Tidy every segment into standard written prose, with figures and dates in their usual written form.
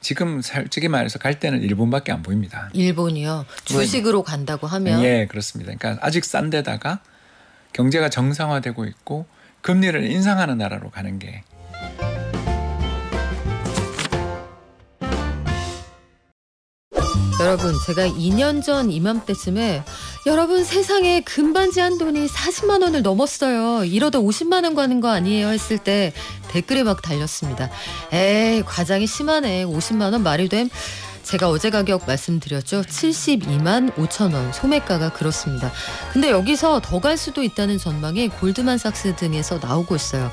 지금 솔직히 말해서 갈 때는 일본밖에 안 보입니다. 일본이요? 주식으로 간다고 하면? 예, 그렇습니다. 그러니까 아직 싼 데다가 경제가 정상화되고 있고 금리를 인상하는 나라로 가는 게. 여러분, 제가 2년 전 이맘때쯤에 여러분 세상에 금반지 한 돈이 40만 원을 넘었어요. 이러다 50만 원 가는 거 아니에요? 했을 때 댓글이 막 달렸습니다. 에이, 과장이 심하네. 50만 원 말이 됨. 제가 어제 가격 말씀드렸죠. 72만 5천 원. 소매가가 그렇습니다. 근데 여기서 더 갈 수도 있다는 전망이 골드만삭스 등에서 나오고 있어요.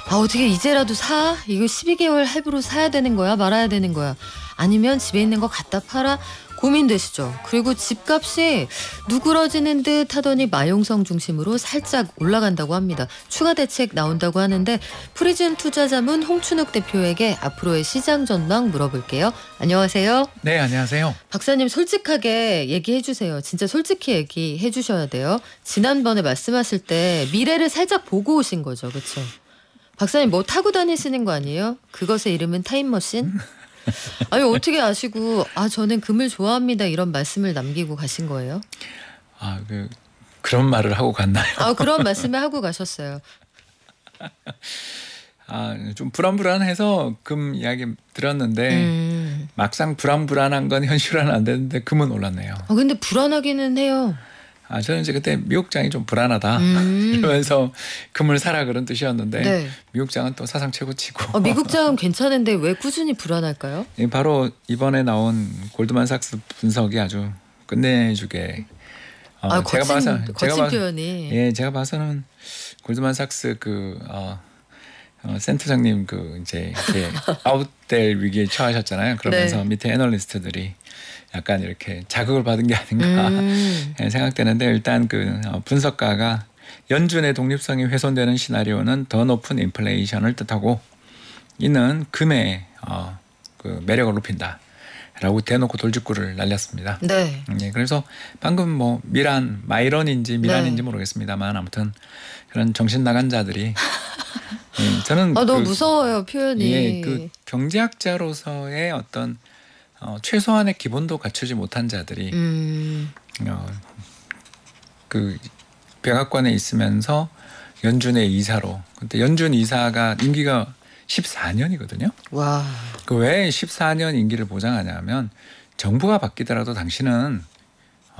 아, 어떻게 이제라도 사? 이거 12개월 할부로 사야 되는 거야? 말아야 되는 거야? 아니면 집에 있는 거 갖다 팔아? 고민되시죠? 그리고 집값이 누그러지는 듯 하더니 마용성 중심으로 살짝 올라간다고 합니다. 추가 대책 나온다고 하는데 프리즘 투자자문 홍춘욱 대표에게 앞으로의 시장 전망 물어볼게요. 안녕하세요. 네, 안녕하세요. 박사님 솔직하게 얘기해 주세요. 진짜 솔직히 얘기해 주셔야 돼요. 지난번에 말씀하실 때 미래를 살짝 보고 오신 거죠. 그렇죠? 박사님 뭐 타고 다니시는 거 아니에요? 그것의 이름은 타임머신? 아니 어떻게 아시고 저는 금을 좋아합니다 이런 말씀을 남기고 가신 거예요? 그런 말을 하고 갔나요? 그런 말씀을 하고 가셨어요. 좀 불안불안해서 금 이야기 들었는데 막상 불안불안한 건 현실화는 안 되는데 금은 올랐네요. 근데 불안하기는 해요. 저는 이제 그때 미국장이 좀 불안하다 이러면서 금을 사라 그런 뜻이었는데 네. 미국장은 또 사상 최고치고. 미국장은 괜찮은데 왜 꾸준히 불안할까요? 바로 이번에 나온 골드만삭스 분석이 아주 끝내주게. 거친 표현이. 예, 제가 봐서는 골드만삭스 센터장님 이제 아웃될 위기에 처하셨잖아요. 그러면서 네. 밑에 애널리스트들이 약간 이렇게 자극을 받은 게 아닌가 생각되는데 일단 분석가가 연준의 독립성이 훼손되는 시나리오는 더 높은 인플레이션을 뜻하고 이는 금의 매력을 높인다라고 대놓고 돌직구를 날렸습니다. 네. 그래서 방금 마이런인지 미란인지 모르겠습니다만 아무튼 그런 정신 나간 자들이 저는 너무 무서워요 표현이. 경제학자로서의 어떤 최소한의 기본도 갖추지 못한 자들이 백악관에 있으면서 연준의 이사로, 근데 연준 이사가 임기가 14년이거든요. 와. 왜 14년 임기를 보장하냐면 정부가 바뀌더라도 당신은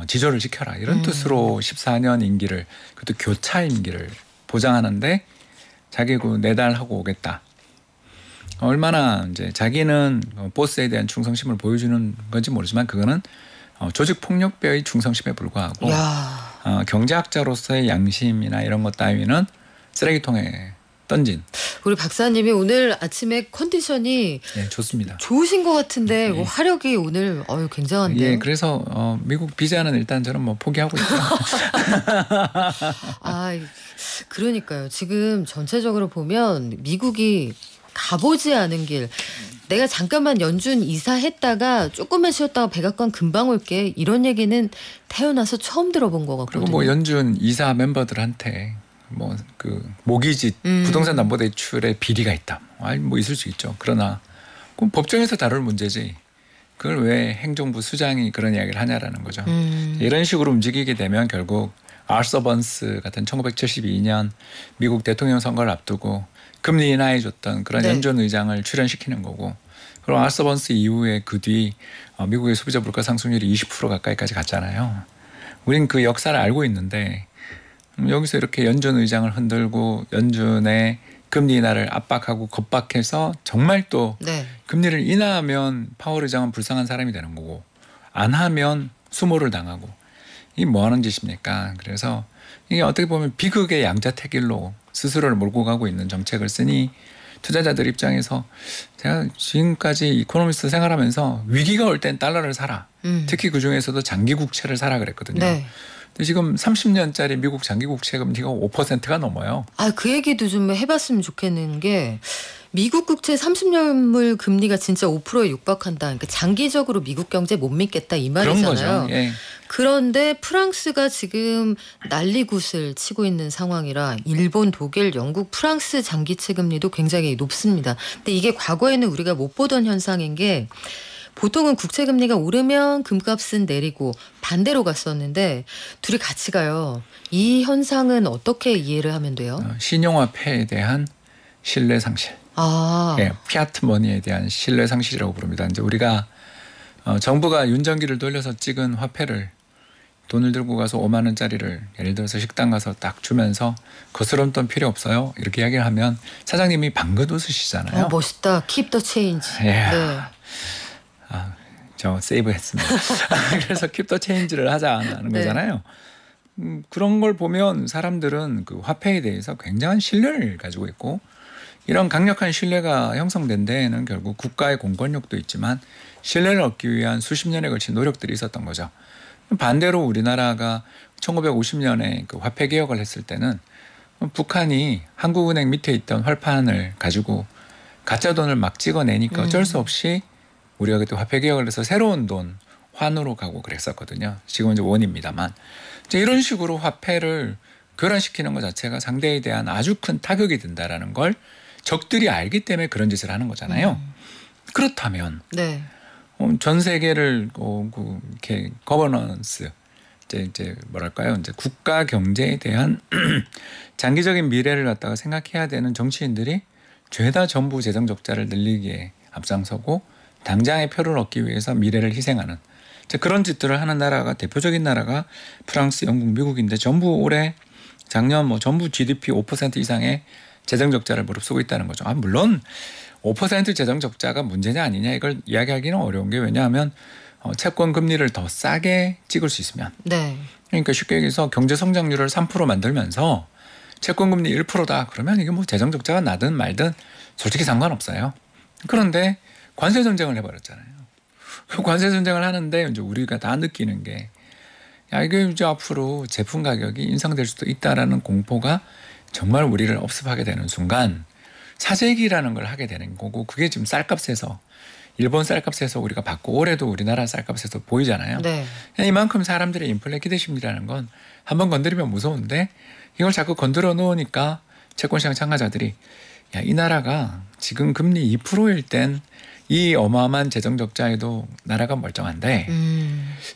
지조를 지켜라 이런 뜻으로 14년 임기를, 그것도 교차 임기를 보장하는데 자기 4달 하고 오겠다. 얼마나 이제 자기는 보스에 대한 충성심을 보여주는 건지 모르지만 그거는 조직 폭력배의 충성심에 불과하고 경제학자로서의 양심이나 이런 것 따위는 쓰레기통에 던진. 우리 박사님이 오늘 아침에 컨디션이 좋습니다. 좋으신 것 같은데 화력이 오늘 굉장한데요. 그래서 미국 비자는 일단 저는 포기하고 있고요. 그러니까요. 지금 전체적으로 보면 미국이 가보지 않은 길. 내가 잠깐만 연준 이사했다가 조금만 쉬었다가 백악관 금방 올게 이런 얘기는 태어나서 처음 들어본 것 같거든요. 그리고 연준 이사 멤버들한테 모기지 부동산 담보대출에 비리가 있다. 있을 수 있죠. 그러나 그럼 법정에서 다룰 문제지. 그걸 왜 행정부 수장이 그런 이야기를 하냐라는 거죠. 이런 식으로 움직이게 되면 결국 아서 번스 같은 1972년 미국 대통령 선거를 앞두고 금리 인하해줬던 그런 연준 의장을 출연시키는 거고, 그리고 아서 번스 이후에 그 뒤 미국의 소비자 물가 상승률이 20% 가까이까지 갔잖아요. 우린 그 역사를 알고 있는데 여기서 이렇게 연준 의장을 흔들고 연준의 금리 인하를 압박하고 겁박해서 정말 또 금리를 인하하면 파월 의장은 불쌍한 사람이 되는 거고 안 하면 수모를 당하고, 이게 뭐 하는 짓입니까? 그래서 이게 어떻게 보면 비극의 양자택일로 스스로를 몰고 가고 있는 정책을 쓰니 투자자들 입장에서 제가 지금까지 이코노미스트 생활하면서 위기가 올 땐 달러를 사라. 특히 그중에서도 장기 국채를 사라 그랬거든요. 근데 지금 30년짜리 미국 장기 국채 금리가 5%가 넘어요. 그 얘기도 좀 해봤으면 좋겠는 게 미국 국채 30년물 금리가 진짜 5%에 육박한다. 그러니까 장기적으로 미국 경제 못 믿겠다 이 그런 말이잖아요. 거죠. 예. 그런데 프랑스가 지금 난리굿을 치고 있는 상황이라 일본, 독일, 영국, 프랑스 장기채 금리도 굉장히 높습니다. 근데 이게 과거에는 우리가 못 보던 현상인 게 보통은 국채 금리가 오르면 금값은 내리고 반대로 갔었는데 둘이 같이 가요. 이 현상은 어떻게 이해를 하면 돼요? 신용화폐에 대한 신뢰 상실. 아, 예, 피아트 머니에 대한 신뢰 상실이라고 부릅니다. 이제 우리가 정부가 윤전기를 돌려서 찍은 화폐를 돈을 들고 가서 5만 원짜리를 예를 들어서 식당 가서 딱 주면서 거스름돈 필요 없어요. 이렇게 이야기를 하면 사장님이 방긋 웃으시잖아요. 멋있다. Keep the change. 예. 네. 저 세이브했습니다. 그래서 킵 더 체인지를 하자는 네. 거잖아요. 그런 걸 보면 사람들은 그 화폐에 대해서 굉장한 신뢰를 가지고 있고 이런 강력한 신뢰가 형성된 데에는 결국 국가의 공권력도 있지만 신뢰를 얻기 위한 수십 년에 걸친 노력들이 있었던 거죠. 반대로 우리나라가 1950년에 그 화폐 개혁을 했을 때는 북한이 한국은행 밑에 있던 활판을 가지고 가짜 돈을 막 찍어내니까 어쩔 수 없이 우리가 그때 화폐 개혁을 해서 새로운 돈 환으로 가고 그랬었거든요. 지금은 이제 원입니다만 이런 식으로 화폐를 교란시키는 것 자체가 상대에 대한 아주 큰 타격이 된다라는 걸 적들이 알기 때문에 그런 짓을 하는 거잖아요. 그렇다면 네. 전 세계를 이렇게 거버넌스 이제 뭐랄까요? 이제 국가 경제에 대한 장기적인 미래를 갖다가 생각해야 되는 정치인들이 죄다 전부 재정 적자를 늘리기에 앞장서고 당장의 표를 얻기 위해서 미래를 희생하는 그런 짓들을 하는 나라가 대표적인 나라가 프랑스, 영국, 미국인데 전부 올해 작년 전부 GDP 5% 이상의 재정 적자를 무릅쓰고 있다는 거죠. 물론 5% 재정 적자가 문제냐 아니냐 이걸 이야기하기는 어려운 게 왜냐하면 채권 금리를 더 싸게 찍을 수 있으면 네. 그러니까 쉽게 얘기해서 경제 성장률을 3% 만들면서 채권 금리 1%다 그러면 이게 재정 적자가 나든 말든 솔직히 상관없어요. 그런데 관세 전쟁을 해버렸잖아요. 관세 전쟁을 하는데 이제 우리가 다 느끼는 게 이게 이제 앞으로 제품 가격이 인상될 수도 있다라는 공포가 정말 우리를 업습하게 되는 순간 사재기라는 걸 하게 되는 거고 그게 지금 쌀값에서 일본 쌀값에서 우리가 받고 올해도 우리나라 쌀값에서 보이잖아요. 네. 이만큼 사람들의 인플레 기대 심리라는 건 한번 건드리면 무서운데 이걸 자꾸 건드려 놓으니까 채권시장 참가자들이 이 나라가 지금 금리 2%일 땐 이 어마어마한 재정 적자에도 나라가 멀쩡한데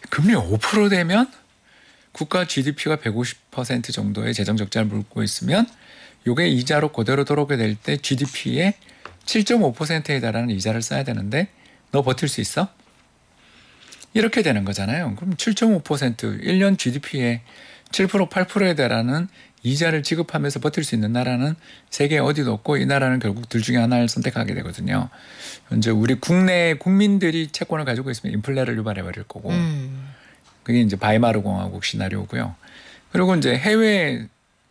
금리 5% 되면 국가 GDP가 150% 정도의 재정 적자를 물고 있으면 이게 이자로 그대로 들어오게 될 때 GDP의 7.5%에 달하는 이자를 써야 되는데 너 버틸 수 있어? 이렇게 되는 거잖아요. 그럼 7.5% 1년 GDP의 7% 8%에 달하는 이자를 지급하면서 버틸 수 있는 나라는 세계 어디도 없고 이 나라는 결국 둘 중에 하나를 선택하게 되거든요. 현재 우리 국내 국민들이 채권을 가지고 있으면 인플레를 유발해 버릴 거고 그게 이제 바이마르 공화국 시나리오고요. 그리고 이제 해외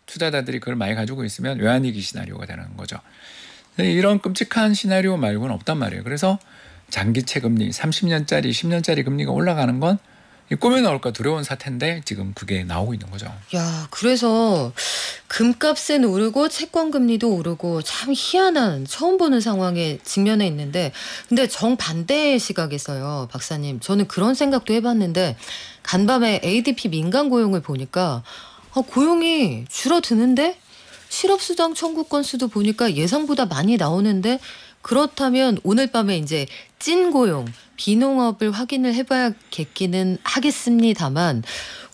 투자자들이 그걸 많이 가지고 있으면 외환위기 시나리오가 되는 거죠. 이런 끔찍한 시나리오 말고는 없단 말이에요. 그래서 장기채 금리 30년짜리 10년짜리 금리가 올라가는 건 꿈에 나올까 두려운 사태인데 지금 그게 나오고 있는 거죠. 야, 그래서 금값은 오르고 채권 금리도 오르고 참 희한한 처음 보는 상황에 직면해 있는데 근데 정반대의 시각에서요. 박사님. 저는 그런 생각도 해봤는데 간밤에 ADP 민간 고용을 보니까 고용이 줄어드는데 실업수당 청구 건수도 보니까 예상보다 많이 나오는데 그렇다면 오늘 밤에 이제 찐 고용, 비농업을 확인을 해봐야겠기는 하겠습니다만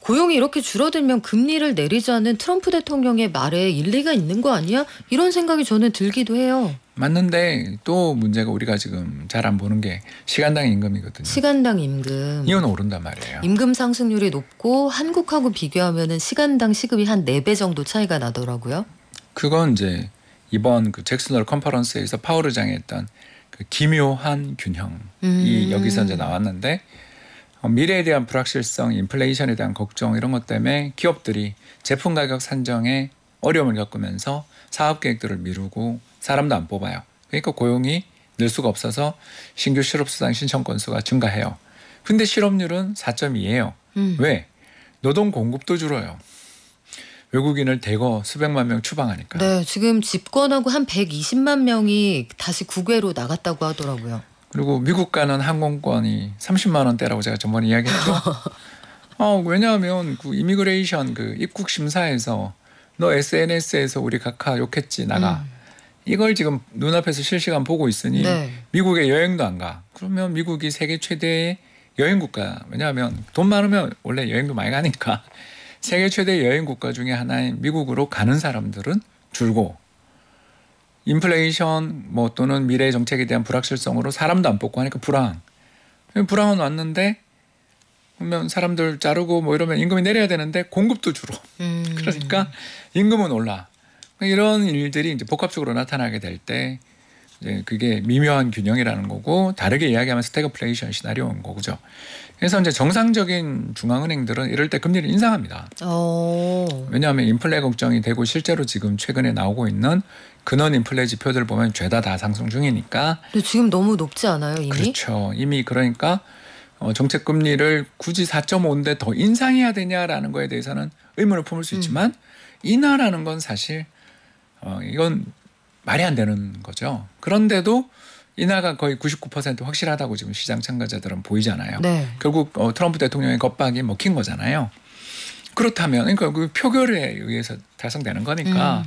고용이 이렇게 줄어들면 금리를 내리자는 트럼프 대통령의 말에 일리가 있는 거 아니야? 이런 생각이 저는 들기도 해요. 맞는데 또 문제가 우리가 지금 잘 안 보는 게 시간당 임금이거든요. 시간당 임금. 이건 오른단 말이에요. 임금 상승률이 높고 한국하고 비교하면 시간당 시급이 한 4배 정도 차이가 나더라고요. 그건 이제 이번 그 잭슨홀 컨퍼런스에서 파월 의장이 했던 그 기묘한 균형이 여기서 이제 나왔는데 미래에 대한 불확실성, 인플레이션에 대한 걱정 이런 것 때문에 기업들이 제품 가격 산정에 어려움을 겪으면서 사업 계획들을 미루고 사람도 안 뽑아요. 그러니까 고용이 늘 수가 없어서 신규 실업수당 신청 건수가 증가해요. 근데 실업률은 4.2예요. 왜? 노동 공급도 줄어요. 외국인을 대거 수백만 명 추방하니까. 네, 지금 집권하고 한 120만 명이 다시 국외로 나갔다고 하더라고요. 그리고 미국 가는 항공권이 30만 원대라고 제가 전번에 이야기했죠. 왜냐하면 그 이미그레이션 그 입국 심사에서 너 SNS에서 우리 각하 욕했지 나가. 이걸 지금 눈앞에서 실시간 보고 있으니 네. 미국에 여행도 안 가. 그러면 미국이 세계 최대의 여행 국가. 왜냐하면 돈 많으면 원래 여행도 많이 가니까. 세계 최대 여행 국가 중에 하나인 미국으로 가는 사람들은 줄고 인플레이션 뭐 또는 미래 정책에 대한 불확실성으로 사람도 안 뽑고 하니까 불황은 왔는데 그러면 사람들 자르고 뭐 이러면 임금이 내려야 되는데 공급도 줄어. 그러니까 임금은 올라. 이런 일들이 이제 복합적으로 나타나게 될 때 이제 그게 미묘한 균형이라는 거고 다르게 이야기하면 스태그플레이션 시나리오인 거죠. 그래서 이제 정상적인 중앙은행들은 이럴 때 금리를 인상합니다. 왜냐하면 인플레 걱정이 되고 실제로 지금 최근에 나오고 있는 근원 인플레 지표들 보면 죄다 다 상승 중이니까. 근데 지금 너무 높지 않아요 이미? 그렇죠. 이미 그러니까 정책 금리를 굳이 4.5인데 더 인상해야 되냐라는 거에 대해서는 의문을 품을 수 있지만 인하라는 건 사실 이건 말이 안 되는 거죠. 그런데도 인하가 거의 99% 확실하다고 지금 시장 참가자들은 보이잖아요. 네. 결국 트럼프 대통령의 겁박이 먹힌 거잖아요. 그렇다면 그러니까 그 표결에 의해서 달성되는 거니까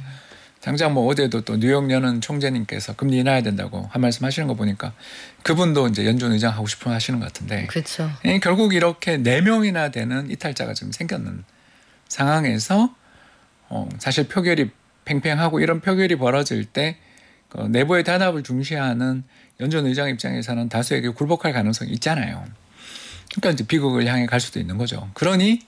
당장 뭐 어제도 또 뉴욕 연은 총재님께서 금리 인하해야 된다고 한 말씀 하시는 거 보니까 그분도 이제 연준 의장 하고 싶어 하시는 것 같은데. 그렇죠. 결국 이렇게 4명이나 되는 이탈자가 지금 생겼는 상황에서 사실 표결이 팽팽하고 이런 표결이 벌어질 때 내부의 단합을 중시하는 연준 의장 입장에서는 다수에게 굴복할 가능성이 있잖아요. 그러니까 이제 비극을 향해 갈 수도 있는 거죠. 그러니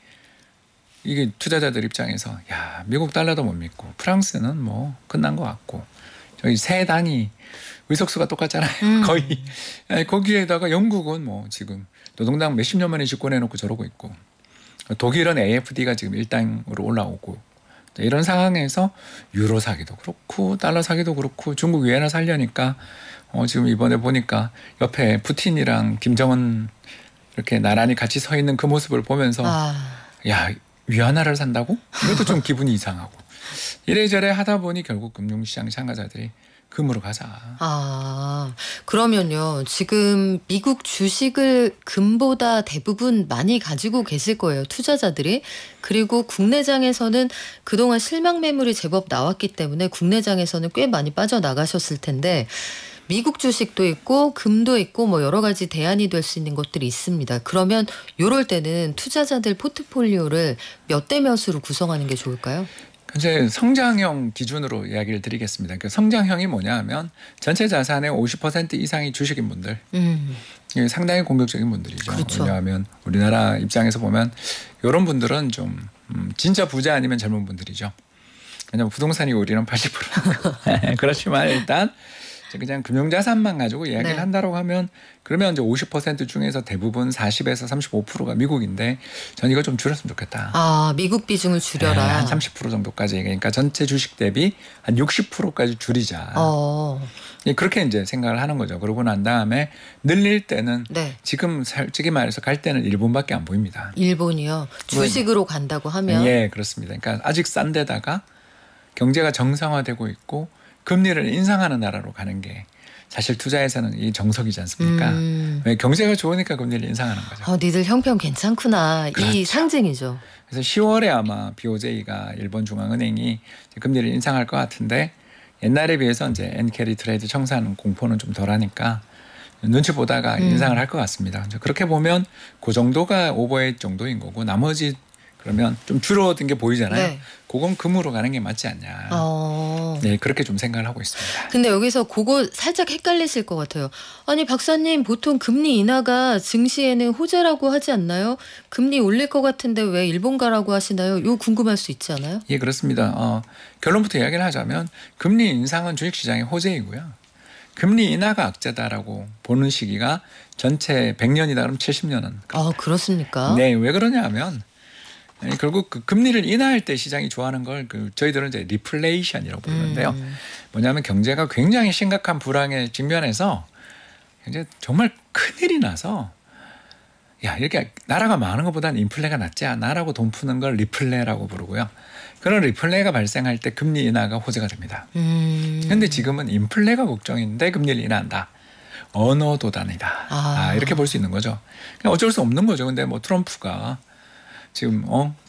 이게 투자자들 입장에서 야 미국 달러도 못 믿고 프랑스는 뭐 끝난 것 같고 저희 세 당이 의석수가 똑같잖아요. 거의 거기에다가 영국은 뭐 지금 노동당 몇십 년 만에 집권해놓고 저러고 있고 독일은 AFD가 지금 1당으로 올라오고 이런 상황에서 유로 사기도 그렇고 달러 사기도 그렇고 중국 위안화 살려니까 지금 이번에 보니까 옆에 푸틴이랑 김정은 이렇게 나란히 같이 서 있는 그 모습을 보면서 야 위안화를 산다고? 이것도 좀 기분이 이상하고 이래저래 하다 보니 결국 금융시장 참가자들이 금으로 가자. 그러면요. 지금 미국 주식을 금보다 대부분 많이 가지고 계실 거예요. 투자자들이. 그리고 국내장에서는 그동안 실망 매물이 제법 나왔기 때문에 국내장에서는 꽤 많이 빠져나가셨을 텐데 미국 주식도 있고 금도 있고 뭐 여러 가지 대안이 될 수 있는 것들이 있습니다. 그러면 이럴 때는 투자자들 포트폴리오를 몇 대 몇으로 구성하는 게 좋을까요? 이제 성장형 기준으로 이야기를 드리겠습니다. 그 성장형이 뭐냐 하면 전체 자산의 50% 이상이 주식인 분들. 이게 상당히 공격적인 분들이죠. 그렇죠. 왜냐하면 우리나라 입장에서 보면 이런 분들은 좀 진짜 부자 아니면 젊은 분들이죠. 왜냐하면 부동산이 우리는 80%. 그렇지만 일단 그냥 금융자산만 가지고 이야기를 한다고 하면 그러면 이제 50% 중에서 대부분 40에서 35%가 미국인데 전 이거 좀 줄였으면 좋겠다. 미국 비중을 줄여라. 한 30% 정도까지. 그러니까 전체 주식 대비 한 60%까지 줄이자. 그렇게 이제 생각을 하는 거죠. 그러고 난 다음에 늘릴 때는 지금 솔직히 말해서 갈 때는 일본밖에 안 보입니다. 일본이요? 주식으로 간다고 하면? 예, 그렇습니다. 그러니까 아직 싼 데다가 경제가 정상화되고 있고 금리를 인상하는 나라로 가는 게 사실 투자에서는 이 정석이지 않습니까? 왜 경제가 좋으니까 금리를 인상하는 거죠. 니들 형편 괜찮구나. 그렇죠. 이 상징이죠. 그래서 10월에 아마 BOJ가 일본 중앙은행이 금리를 인상할 것 같은데 옛날에 비해서 이제 엔캐리 트레이드 청산 공포는 좀 덜하니까 눈치 보다가 인상을 할 것 같습니다. 그렇게 보면 그 정도가 오버웨이트 정도인 거고 나머지 그러면 좀 줄어든 게 보이잖아요. 그건 금으로 가는 게 맞지 않냐. 네, 그렇게 좀 생각을 하고 있습니다. 근데 여기서 그거 살짝 헷갈리실 것 같아요. 아니 박사님 보통 금리 인하가 증시에는 호재라고 하지 않나요? 금리 올릴 것 같은데 왜 일본 가라고 하시나요? 이거 궁금할 수 있지 않아요? 예, 그렇습니다. 결론부터 이야기를 하자면 금리 인상은 주식시장의 호재이고요. 금리 인하가 악재다라고 보는 시기가 전체 100년이다 그러면 70년은. 그렇습니까? 네, 왜 그러냐 하면 결국 그 금리를 인하할 때 시장이 좋아하는 걸 저희들은 이제 리플레이션이라고 부르는데요. 뭐냐면 경제가 굉장히 심각한 불황에 직면해서 이제 정말 큰일이 나서 야 이렇게 나라가 많은 것보다는 인플레가 낫지 않아라고 돈 푸는 걸 리플레라고 부르고요. 그런 리플레가 발생할 때 금리 인하가 호재가 됩니다. 그런데 지금은 인플레가 걱정인데 금리를 인하한다. 언어도단이다. 이렇게 볼 수 있는 거죠. 그냥 어쩔 수 없는 거죠. 근데 뭐 트럼프가 지금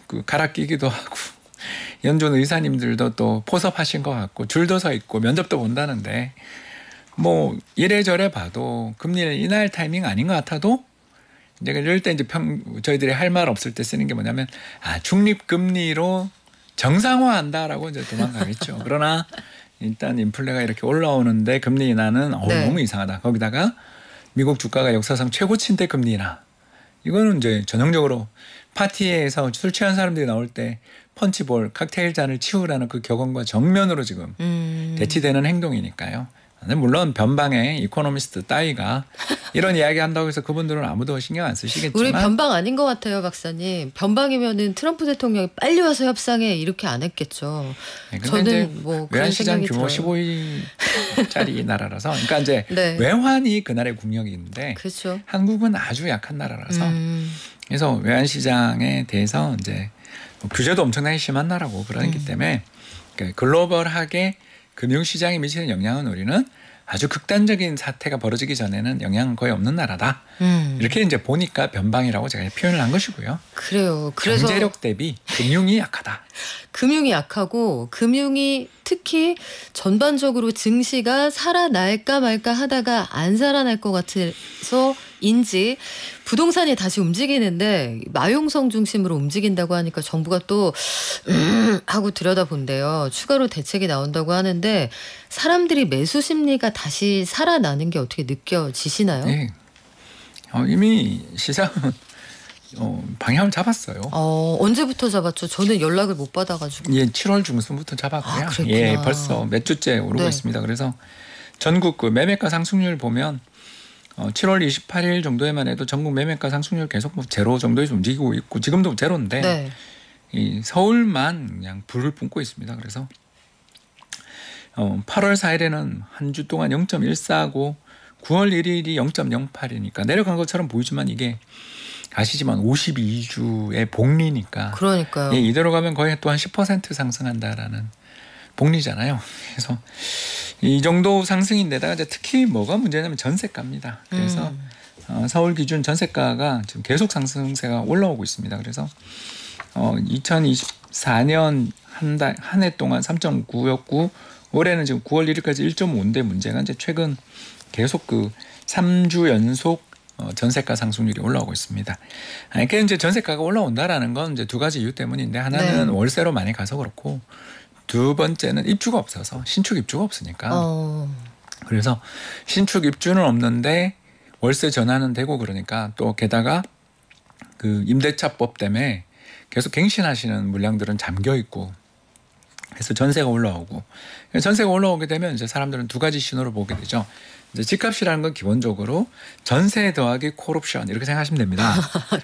그 갈아 끼기도 하고 연준 의사님들도 또 포섭하신 것 같고 줄도 서 있고 면접도 본다는데 뭐 이래저래 봐도 금리를 인하할 타이밍 아닌 것 같아도 이제 이럴 때 이제 저희들이 할 말 없을 때 쓰는 게 뭐냐면 중립 금리로 정상화한다라고 이제 도망가겠죠. 그러나 일단 인플레가 이렇게 올라오는데 금리 인하는 네. 너무 이상하다. 거기다가 미국 주가가 역사상 최고치인데 금리 인하. 이거는 이제 전형적으로 파티에서 술 취한 사람들이 나올 때 펀치볼 칵테일 잔을 치우라는 그 격언과 정면으로 지금 대치되는 행동이니까요. 물론 변방의 이코노미스트 따위가 이런 이야기 한다고 해서 그분들은 아무도 신경 안 쓰시겠지만 우리 변방 아닌 것 같아요, 박사님. 변방이면은 트럼프 대통령이 빨리 와서 협상해 이렇게 안 했겠죠. 네, 근데 저는 이제 뭐 그런 외환시장 생각이 규모 들어요. 15위짜리 나라라서, 그러니까 이제 네. 외환이 그날의 국력인데 그렇죠. 한국은 아주 약한 나라라서 그래서 외환시장에 대해서 이제 뭐 규제도 엄청나게 심한 나라고 그러기 때문에 그러니까 글로벌하게 금융시장에 미치는 영향은 우리는 아주 극단적인 사태가 벌어지기 전에는 영향은 거의 없는 나라다. 이렇게 이제 보니까 변방이라고 제가 표현을 한 것이고요. 그래요. 그래서 경제력 대비 금융이 약하다. 금융이 약하고 금융이 특히 전반적으로 증시가 살아날까 말까 하다가 안 살아날 것 같아서인지 부동산이 다시 움직이는데 마용성 중심으로 움직인다고 하니까 정부가 또 하고 들여다본대요. 추가로 대책이 나온다고 하는데 사람들이 매수 심리가 다시 살아나는 게 어떻게 느껴지시나요? 네. 이미 시장은 방향을 잡았어요. 언제부터 잡았죠? 저는 연락을 못 받아가지고. 예, 7월 중순부터 잡았고요. 그랬구나. 예, 벌써 몇 주째 오르고 네. 있습니다. 그래서 전국 그 매매가 상승률 보면 7월 28일 정도에만 해도 전국 매매가 상승률 계속 뭐 제로 정도에서 움직이고 있고 지금도 제로인데 네. 이 서울만 그냥 불을 뿜고 있습니다. 그래서 8월 4일에는 한 주 동안 0.14고 9월 1일이 0.08이니까 내려간 것처럼 보이지만 이게 아시지만 52주의 복리니까. 그러니까요. 예, 이대로 가면 거의 또 한 10% 상승한다라는 복리잖아요. 그래서 이 정도 상승인데다가 이제 특히 뭐가 문제냐면 전세가입니다. 그래서 서울 기준 전세가가 지금 계속 상승세가 올라오고 있습니다. 그래서 2024년 한 해 동안 3.9였고 올해는 지금 9월 1일까지 1.5인데 문제가 이제 최근 계속 그 3주 연속 전세가 상승률이 올라오고 있습니다. 그러니까 이제 전세가가 올라온다라는 건 이제 두 가지 이유 때문인데 하나는 월세로 많이 가서 그렇고 두 번째는 입주가 없어서 신축 입주가 없으니까 그래서 신축 입주는 없는데 월세 전환은 되고 그러니까 또 게다가 그 임대차법 때문에 계속 갱신하시는 물량들은 잠겨 있고 그래서 전세가 올라오고 전세가 올라오게 되면 이제 사람들은 두 가지 신호를 보게 되죠. 이제 집값이라는 건 기본적으로 전세 더하기 콜옵션 이렇게 생각하시면 됩니다.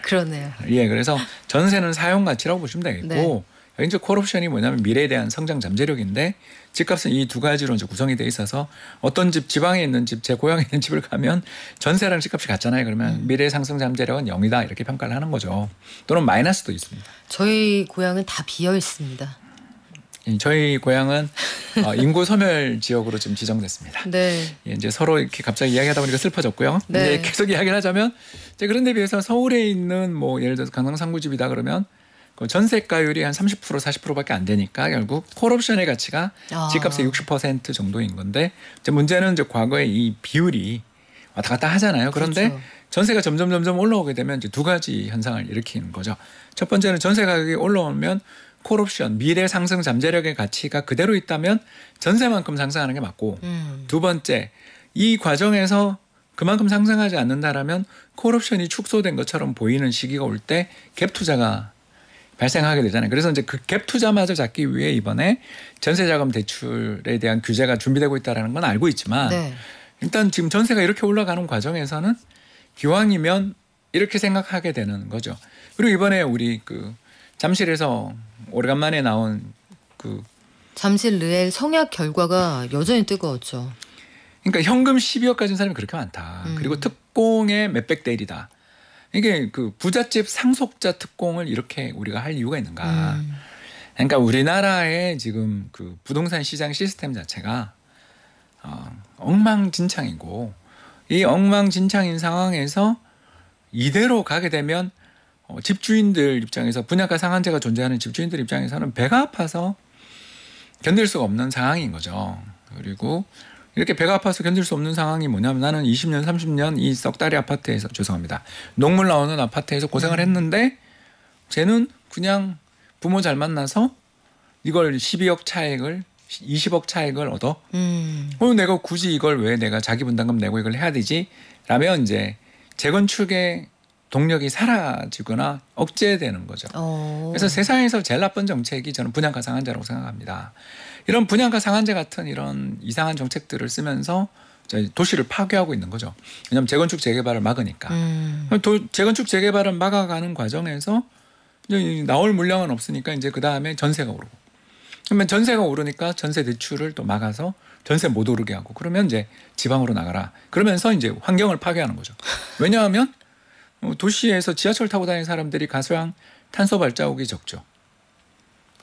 그러네요. 예, 그래서 전세는 사용 가치라고 보시면 되겠고 네. 이제 콜옵션이 뭐냐면 미래에 대한 성장 잠재력인데 집값은 이 두 가지로 이제 구성이 돼 있어서 어떤 집 지방에 있는 집 제 고향에 있는 집을 가면 전세랑 집값이 같잖아요. 그러면 미래 상승 잠재력은 0이다 이렇게 평가를 하는 거죠. 또는 마이너스도 있습니다. 저희 고향은 다 비어 있습니다. 저희 고향은 인구 소멸 지역으로 지금 지정됐습니다. 네. 이제 서로 이렇게 갑자기 이야기하다 보니까 슬퍼졌고요. 네. 이제 계속 이야기를 하자면 이제 그런 데 비해서 서울에 있는 뭐 예를 들어서 강남 상구집이다 그러면 그 전세가율이 한 30% 40%밖에 안 되니까 결국 콜옵션의 가치가 집값의 60% 정도인 건데 이제 문제는 이제 과거에 이 비율이 왔다 갔다 하잖아요. 그런데 그렇죠. 전세가 점점 올라오게 되면 이제 두 가지 현상을 일으키는 거죠. 첫 번째는 전세 가격이 올라오면 콜옵션 미래 상승 잠재력의 가치가 그대로 있다면 전세만큼 상승하는 게 맞고 두 번째 이 과정에서 그만큼 상승하지 않는다라면 콜옵션이 축소된 것처럼 보이는 시기가 올 때 갭 투자가 발생하게 되잖아요. 그래서 이제 그 갭 투자마저 잡기 위해 이번에 전세자금 대출에 대한 규제가 준비되고 있다는 건 알고 있지만 네. 일단 지금 전세가 이렇게 올라가는 과정에서는 기왕이면 이렇게 생각하게 되는 거죠. 그리고 이번에 우리 그 잠실에서 오래간만에 나온 그 잠실 르엘 성약 결과가 여전히 뜨거웠죠. 그러니까 현금 12억 가진 사람이 그렇게 많다. 그리고 특공의 몇백 대 1이다. 이게 그 부잣집 상속자 특공을 이렇게 우리가 할 이유가 있는가? 그러니까 우리나라의 지금 그 부동산 시장 시스템 자체가 엉망진창이고 이 엉망진창인 상황에서 이대로 가게 되면 집주인들 입장에서 분양가 상한제가 존재하는 집주인들 입장에서는 배가 아파서 견딜 수가 없는 상황인 거죠. 그리고 이렇게 배가 아파서 견딜 수 없는 상황이 뭐냐면 나는 20년 30년 이 썩다리 아파트에서 죄송합니다. 녹물 나오는 아파트에서 고생을 했는데 쟤는 그냥 부모 잘 만나서 이걸 12억 차액을 20억 차액을 얻어. 내가 굳이 이걸 왜 내가 자기 분담금 내고 이걸 해야 되지? 라면 이제 재건축의 동력이 사라지거나 억제되는 거죠. 그래서 세상에서 제일 나쁜 정책이 저는 분양가 상한제라고 생각합니다. 이런 분양가 상한제 같은 이런 이상한 정책들을 쓰면서 도시를 파괴하고 있는 거죠. 왜냐하면 재건축 재개발을 막으니까. 재건축 재개발을 막아가는 과정에서 이제 나올 물량은 없으니까 이제 그 다음에 전세가 오르고. 그러면 전세가 오르니까 전세 대출을 또 막아서 전세 못 오르게 하고 그러면 이제 지방으로 나가라. 그러면서 이제 환경을 파괴하는 거죠. 왜냐하면 도시에서 지하철 타고 다니는 사람들이 가장 탄소 발자국이 적죠.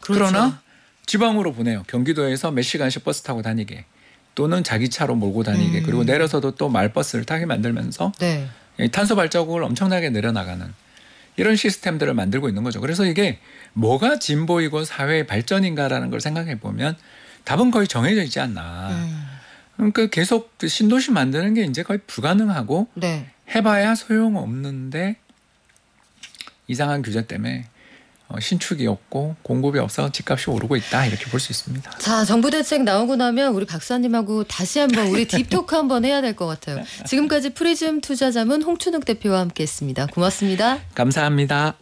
그렇죠. 그러나 지방으로 보내요. 경기도에서 몇 시간씩 버스 타고 다니게 또는 자기 차로 몰고 다니게 그리고 내려서도 또 말버스를 타게 만들면서 네. 탄소 발자국을 엄청나게 내려나가는 이런 시스템들을 만들고 있는 거죠. 그래서 이게 뭐가 진보이고 사회의 발전인가라는 걸 생각해 보면 답은 거의 정해져 있지 않나. 그러니까 계속 신도시 만드는 게 이제 거의 불가능하고 네. 해봐야 소용없는데 이상한 규제 때문에 신축이 없고 공급이 없어 집값이 오르고 있다 이렇게 볼 수 있습니다. 자, 정부 대책 나오고 나면 우리 박사님하고 다시 한번 우리 딥토크 한번 해야 될 것 같아요. 지금까지 프리즘 투자자문 홍춘욱 대표와 함께했습니다. 고맙습니다. 감사합니다.